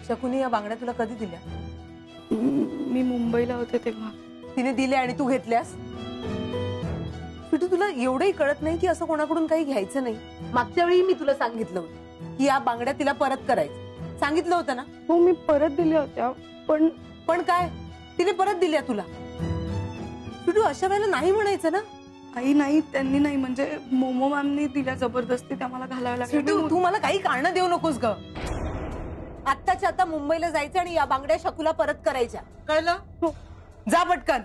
शकुनी या बांगड्या तुला कधी दिल्या? मी मुंबईला होते तेव्हा तिने दिल्या आणि तू घेतल्यास? पिटू तुला एवढंही कळत नाही की असं कोणाकडून काही घ्यायचं नाही? मागच्या वेळी मी तुला सांगितलं होतं की या बांगड्या तिला परत करायचं, सांगितलं होतं ना? हो मी परत दिल्या होत्या, पण काय तिने परत दिल्या तुला? पिटू अशा वेळेला नाही म्हणायचं ना. आई नाही, त्यांनी नाही, म्हणजे मोमो मॅमनी दिल्या जबरदस्ती, त्या मला घालाव्या लागल्या. तू मला काही कारण देऊ नकोस ग. आत्ताच्या आता मुंबईला जायचं आणि या बांगड्या शकूला परत करायच्या, कळलं? हो. जा पटकन.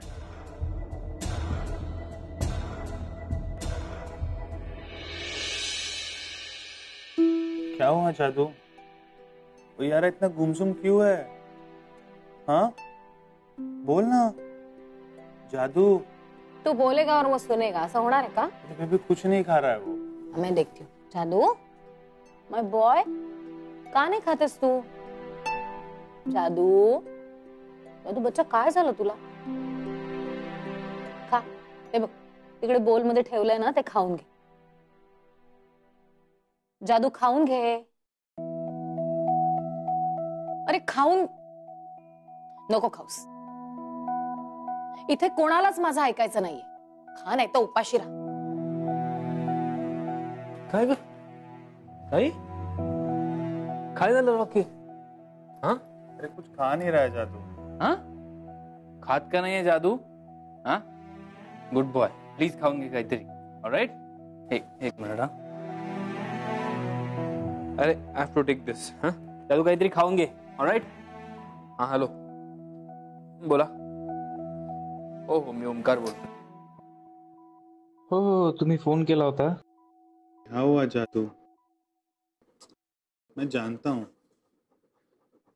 क्या हुआ जादू? यार इतना गुमसुम क्यों है? हाँ बोल ना जादू. तू बोलेगा और वो सुनेगा, ऐसा होना है का? बेबी कुछ नहीं खा रहा है वो. मैं देखती हूँ. जादू माय बॉय, का नाही खातेस तू? जादू जादू बच्चा काय झालं तुला? खा, हे बघ तिकडे बोल मध्ये ठेवलंय ना, ते खाऊन घे. जादू खाऊन घे. अरे खाऊन नको खाऊस. इथे कोणालाच माझं ऐकायचं नाहीये. खा नाही तर उपाशी राहा. काय ग काय काय झालं रॉकी? हाँ अरे कुछ खा नहीं रहा है जादू. हाँ खात का नहीं है जादू? हाँ गुड बॉय, प्लीज खाऊंगे काहीतरी. ऑलराइट एक मिनिट. हाँ अरे आई हैव टू टेक दिस. हाँ जादू काहीतरी खाऊंगे. ऑलराइट. हाँ हॅलो बोला. हो मी ओमकार बोलतो. हो तुम्ही फोन केला होता. क्या हुआ जादू? मैं जानता हूँ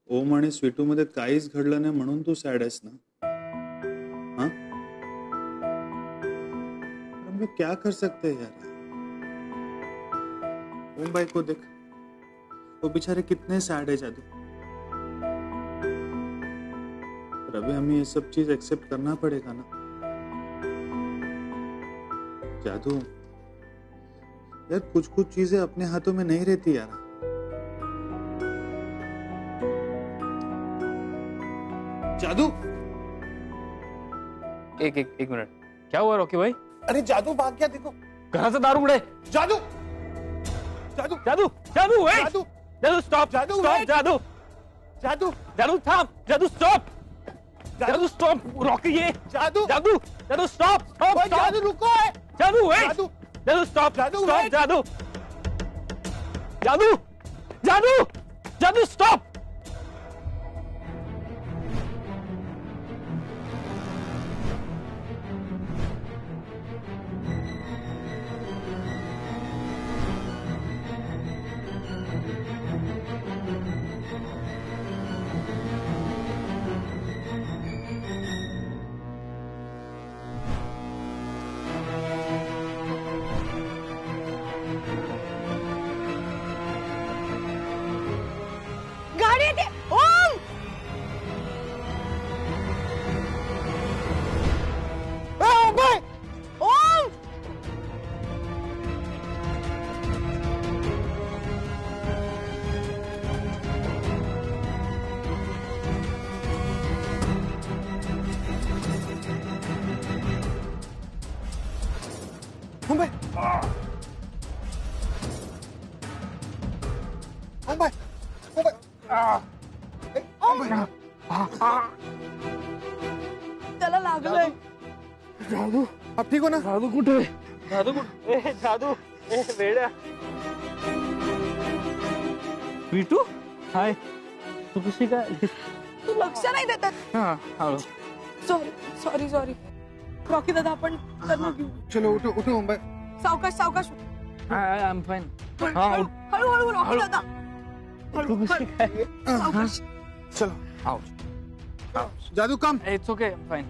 ओम आणि स्वीटू मध्ये काहीच घडलं नाही म्हणून तू सॅड आहेस ना. हाँ हम लोग क्या कर सकते हैं यार? ओम भाई को देख, वो बेचारे कितने सैड है जादू. पर अभी हमें ये सब चीज एक्सेप्ट करना पड़ेगा ना जादू. यार कुछ कुछ चीजें अपने हाथों में नहीं रहती यार. जादू एक मिनट. क्या हुआ रॉकी भाई? अरे जादू भाग गया देखो. घराचा दार उघडे. जादू जादू जादू जादू wait! जादू जादू स्टॉप. जादू, स्टॉप wait! जादू जादू जादू थांब. जादू स्टॉप. जादू स्टॉप. रॉकी ये जादू जादू जादू स्टॉप स्टॉप ओए, स्टॉप. जादू रुको है. जादू वेट. जादू जादू स्टॉप. जादू, स्टॉप wait! जादू जादू जादू जादू स्टॉप. गाडी येते. ओम ओम भाई ओम. मुंबई मुंबई त्याला लागलंय. जादू अब ठीक हो ना? जादू कुठे? जादू कुठे? जादू वेड्या. स्वीटू हाय. तू कशी काय? तू लक्ष नाही देतात. हाँ हाँ सॉरी सॉरी सॉरी. रॉकी दादा आपण त्यांना घेऊ. चलो उठो उठो मुंबई. सावकाश सावकाश. I am fine. हळू हळू रॉकी दादा. तू कशी काय? सावकाश. चलो आओ. Jadoo come. It's okay fine.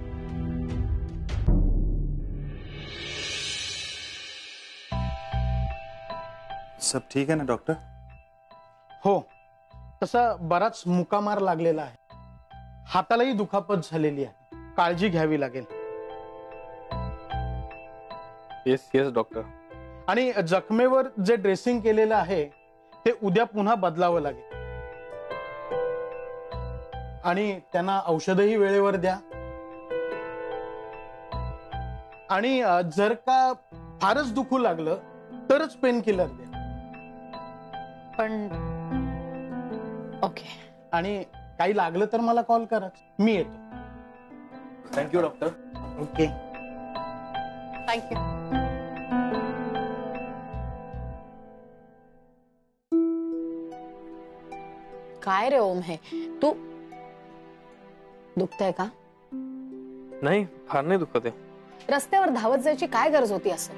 सब ठीक है ना डॉक्टर? हो तसा बराच मुकामार लागलेला आहे. हातालाही दुखापत झालेली आहे. काळजी घ्यावी लागेल. Yes yes doctor. आणि जखमेवर जे ड्रेसिंग केलेलं आहे ते उद्या पुन्हा बदलावं लागेल. आणि त्यांना औषधही वेळेवर द्या. आणि जर का फारच दुखू लागलं तरच पेन किलर द्या. पण ओके. आणि काही लागलं तर मला कॉल करा, मी येतो. Thank you doctor. ओके. थँक्यू. काय रे ओम, हे तू दुखतंय का? नाही, फार नाही दुखत आहे. रस्त्यावर धावत जायची काय गरज होती असं?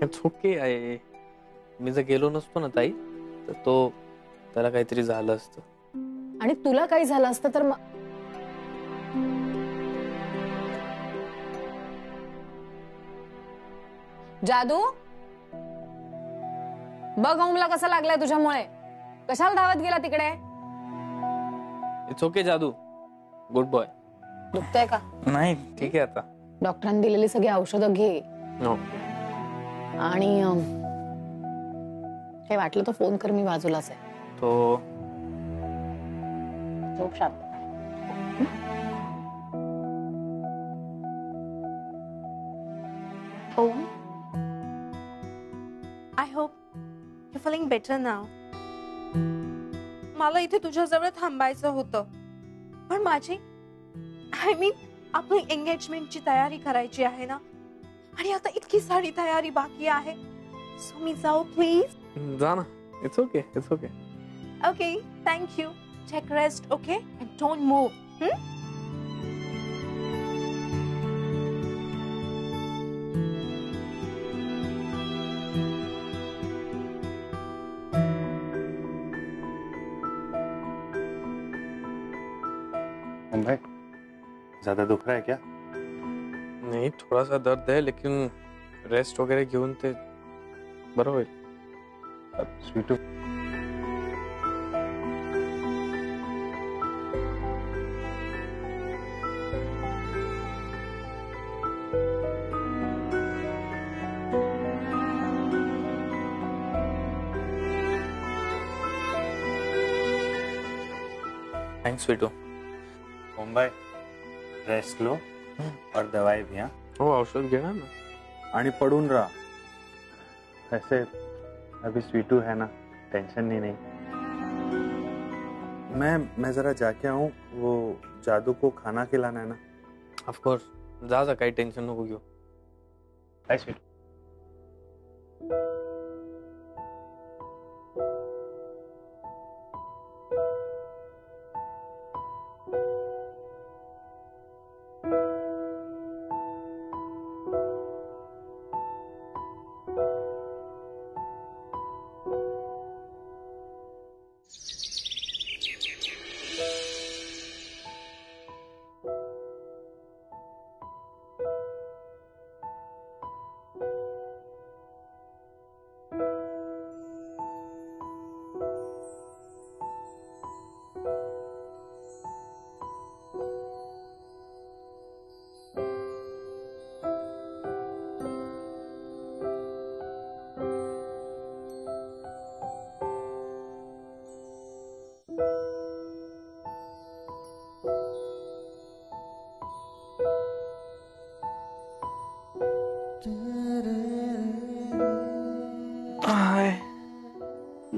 इट्स ओके आहे. मी जर गेलो नसतो ना ताई, तर त्याला काहीतरी झालं असतं. आणि तुला काही झालं असतं तर मग जादू बघ ओमला कसं लागलंय तुझ्यामुळे. कशाला धावत गेला तिकडे? इट्स ओके जादू. Good boy. दुखतंय का? नाही, ठीक आहे आता. डॉक्टरांनी दिलेली सगळी औषधं घे. नो. आणि काही वाटलं तर फोन कर, मी बाजूलाच आहे. तो झोप शांत. Oh, I hope you're feeling better now. मला इथे तुझ्याजवळ थांबायचं होतं, पण माझी आपली एंगेजमेंटची तयारी करायची आहे ना, आणि आता इतकी सारी तयारी बाकी आहे. सो मी जाऊ प्लीज? जा ना. It's okay, it's okay. Okay, thank you. Take rest, okay, and don't move. भाई, ज्यादा दुख रहा है क्या? नहीं, थोड़ा सा दर्द है, लेकिन रेस्ट वगैरह घेऊन ते बरं होईल. Sweetu, thanks Sweetu. Mumbai rest low और दवाई भी. हाँ, हो, औषध घेणार ना. आणि पडून रहा. ऐसे अभी स्वीटू है ना, टेंशन नहीं. मैं जरा जाके आऊँ, वो जादू को खाना खिलाना है ना. ऑफ कोर्स, जा काही टेन्शन नको घेऊ. बाय स्वीटू.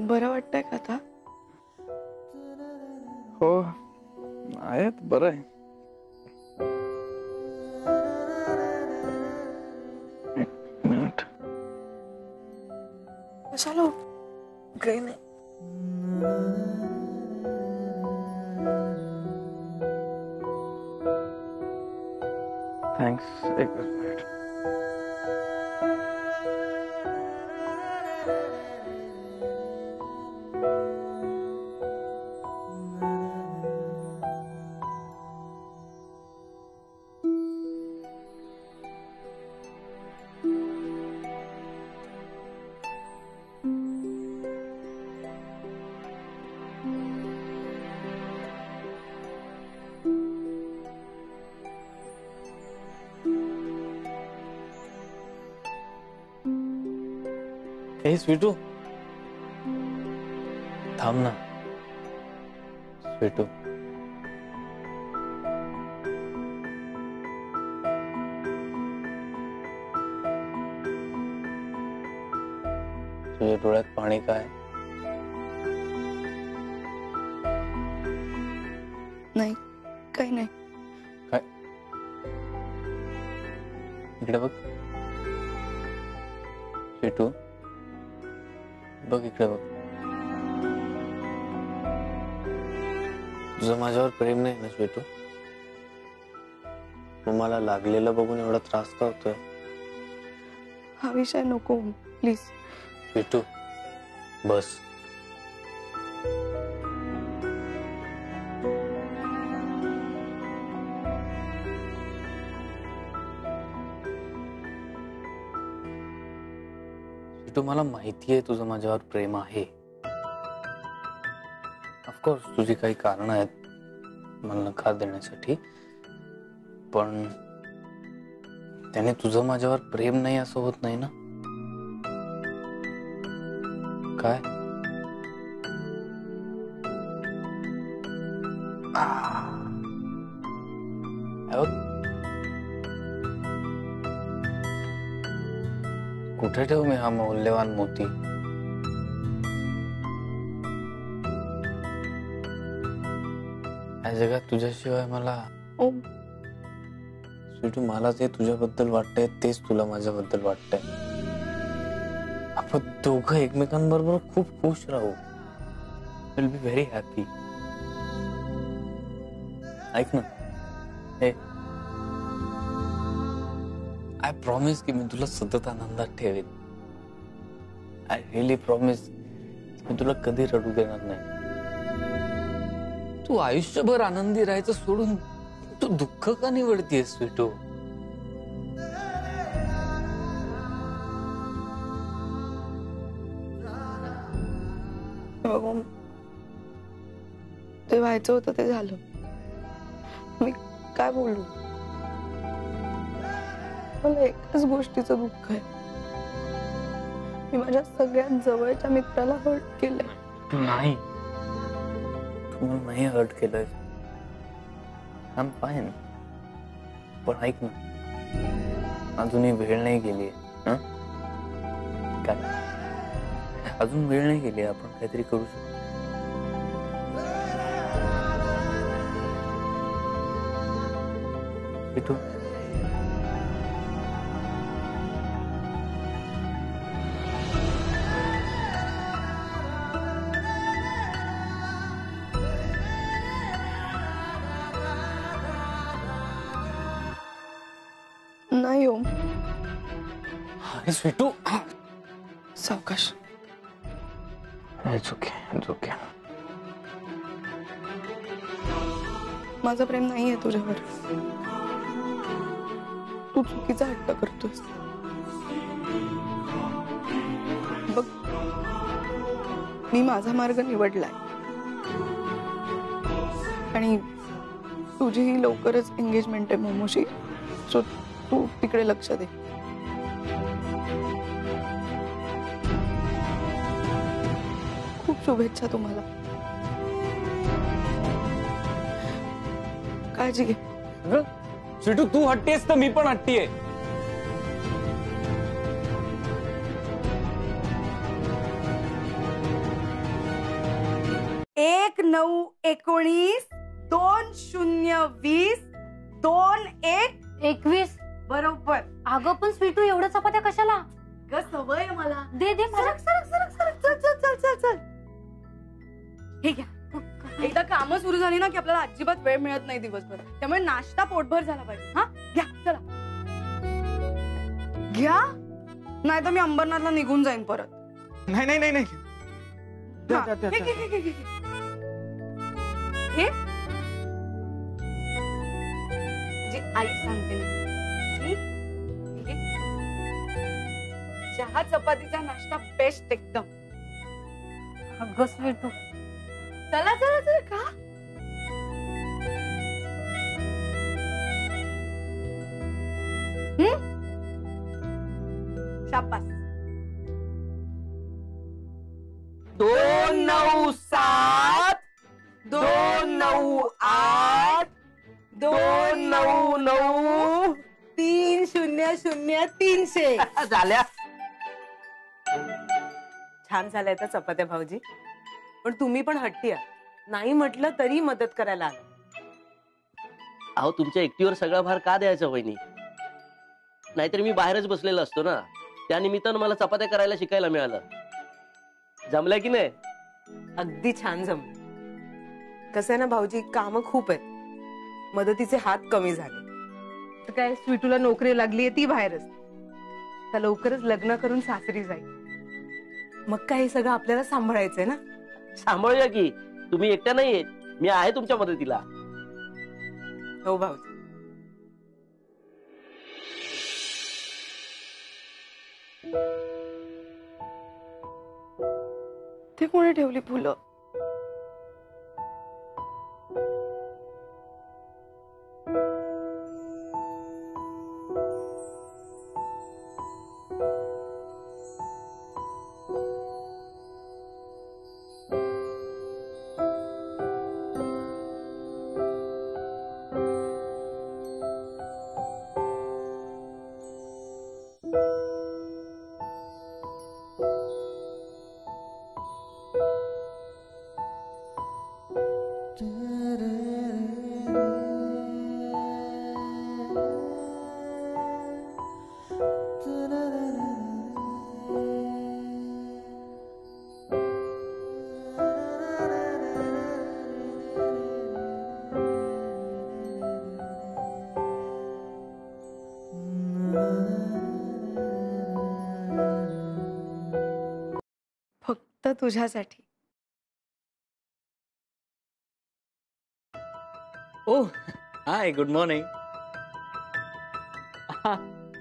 बरं वाटतंय का आता? हो, आहे बरं आहे. एक मिनिट. कशाला? काही नाही. थँक्स. एक मिनिट. ए स्वीटू, थांब ना. स्वीटू, तुझ्या डोळ्यात पाणी काय? नाही, काही नाही. काय? इकडे बघ स्वीटू, बघ इकडे बघ. तुझं माझ्यावर प्रेम नाही ना स्वीटू? मग मला लागलेलं बघून एवढा त्रास का होतोय? हा विषय नको प्लीज. स्वीटू बस. स्वीटू, मला माहितीये तुझं माझ्यावर प्रेम आहे. ऑफकोर्स तुझी काही कारण आहेत मला नकार देण्यासाठी, पण त्याने तुझं माझ्यावर प्रेम नाही असं होत नाही ना? काय? कुठे ठेवू मी हा मौल्यवान मोती? या जगात तुझ्याशिवाय मला ओम, स्वीटू, मला जे तुझ्याबद्दल वाटतंय तेच तुला माझ्याबद्दल वाटतंय. आपण दोघं एकमेकांबरोबर खूप खुश राहू. Will be very happy. ऐक ना, हे आय प्रॉमिस की मी तुला सतत आनंदात ठेवेन. आय रिअली प्रॉमिस मी तुला कधी रडू देणार नाही. तू आयुष्यभर आनंदी राहायचं सोडून तू दुःख का निवडतीयस स्वीटू? ओम, ते व्हायचं होतं ते झालं. मी काय बोलू? मला एकाच गोष्टीचं दुःख आहे. मी माझ्या सगळ्यात जवळच्या मित्राला हर्ट केलंय. नाही, तू मला नाही हर्ट केलंय. I am fine. पण ऐक ना, अजूनही वेळ नाही गेली. काय अजून वेळ नाही गेली? आपण काहीतरी करू शकतो. स्वीटू, नाही ओम, अरे स्वीटू, सावकाश. It's okay, it's okay. माझं प्रेम नाहीये तुझ्यावर. तू चुकीचा हट्ट करतोस. बघ, मी माझा मार्ग निवडलाय आणि तुझीही लवकरच एंगेजमेंट आहे मोमोशी. सो तू तिकडे लक्ष दे. खूप शुभेच्छा तुम्हाला. काळजी घे. स्वीटू, तू हट्टीयस तर मी पण हट्टी आहे. 1919 2020 21 बरोबर. अगं पण स्वीटू एवढ्या चपात्या कशाला? ग सवय मला. दे दे मला. सरक सरक सरक सरक. चल चल चल चल. हे घ्या. एकदा कामं सुरू झाली ना की आपल्याला अजिबात वेळ मिळत नाही दिवसभर. त्यामुळे नाश्ता पोटभर झाला पाहिजे. हा घ्या, चला घ्या, नाही तर मी अंबरनाथला निघून जाईन परत. नाही नाही नाही नाही. हा, हे जी आई सांगते ना, चहा चपातीचा नाश्ता बेस्ट एकदम. अगं स्वीटू, चला चला चला. का शाबास. 297 2 300-300 झाल्या. छान झालंय तर चपात्या भाऊजी. पण तुम्ही पण हट्टी आहात. नाही म्हटलं तरी मदत करायला आला. अहो तुमच्या एकटीवर सगळा भार का द्यायचा वहिनी? नाहीतर मी बाहेरच बसलेलो असतो ना. त्या निमित्तानं मला चपात्या करायला शिकायला मिळालं. जमलंय की नाही? अगदी छान जमलं. कसं आहे ना भाऊजी, काम खूप आहेत. मदतीचे हात कमी झाले. तर काय, स्वीटूला नोकरी लागलीये, ती बाहेर असते. तर लवकरच लग्न करून सासरी जाईल. मग काय हे सगळं आपल्याला सांभाळायचंय ना. सांभाळूया की. तुम्ही एकट्या नाहीये, मी आहे तुमच्या मदतीला. हो भाऊजी. ते कोणी ठेवली फुलं? फक्त तुझ्यासाठी. ओ हाय, गुड मॉर्निंग.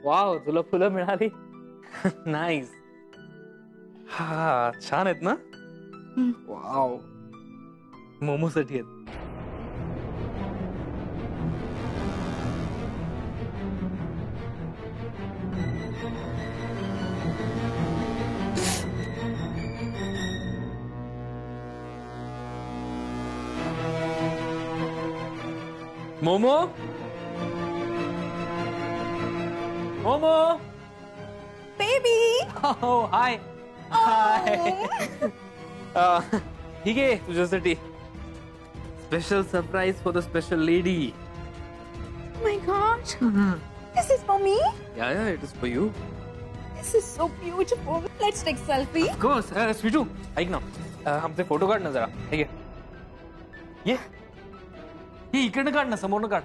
वाव, तुला फुलं मिळाली. नाईस. हा, छान आहेत ना. वाव, मोमोसाठी आहेत. मोमो, मोमो, बेबी. हाय हाय. ठीक आहे, तुझ्यासाठी special surprise for the special lady. My gosh. This is for me? Yeah, it is for you. This is so beautiful. Let's take selfie. Of course. Sweetu, ऐक ना, आमचे फोटो काढ ना जरा. ठीक आहे, ये इकडनं काढ ना, समोरनं काढ.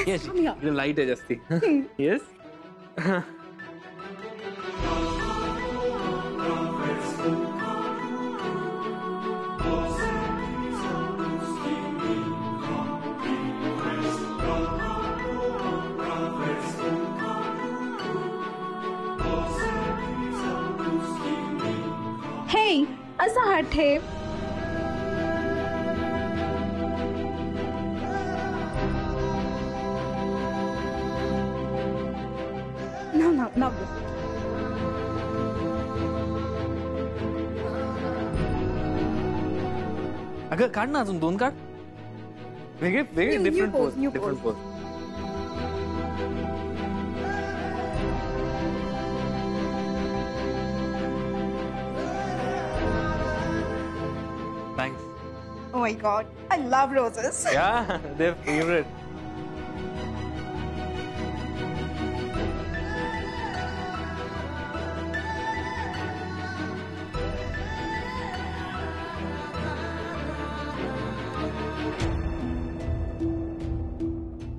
येस, इकडे लाईट आहे जास्ती. येस. Hey, असा हात ठेव. No. अगं काढ ना, अजून 2 काढ. वेगळे different pose. Thanks. Oh my God, I love roses. Yeah, they're favorite.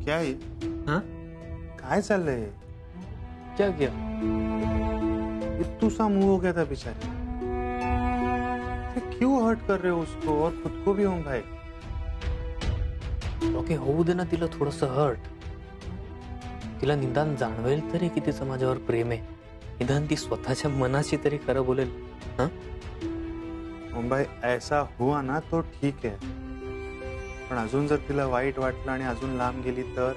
क्या है? हाँ? काय चाललंय? क्या किया? इत्तू सा मुंह हो गया था बेचारी. क्यों हर्ट कर रहे हो उसको और खुद को भी ओम भाई? ओके, होऊ दे ना तिला थोडस हर्ट. तिला निदान जाणवेल तरी की तिचं माझ्यावर प्रेम आहे. निदान ती स्वतःच्या मनाशी तरी खरं बोलेल. ओम भाई, ऐसा हुआ ना तो ठीक है. पण अजून जर तिला वाईट वाटलं आणि अजून लांब गेली तर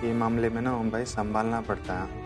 ये मामले में ना ओम भाई संभालना पड़ता है.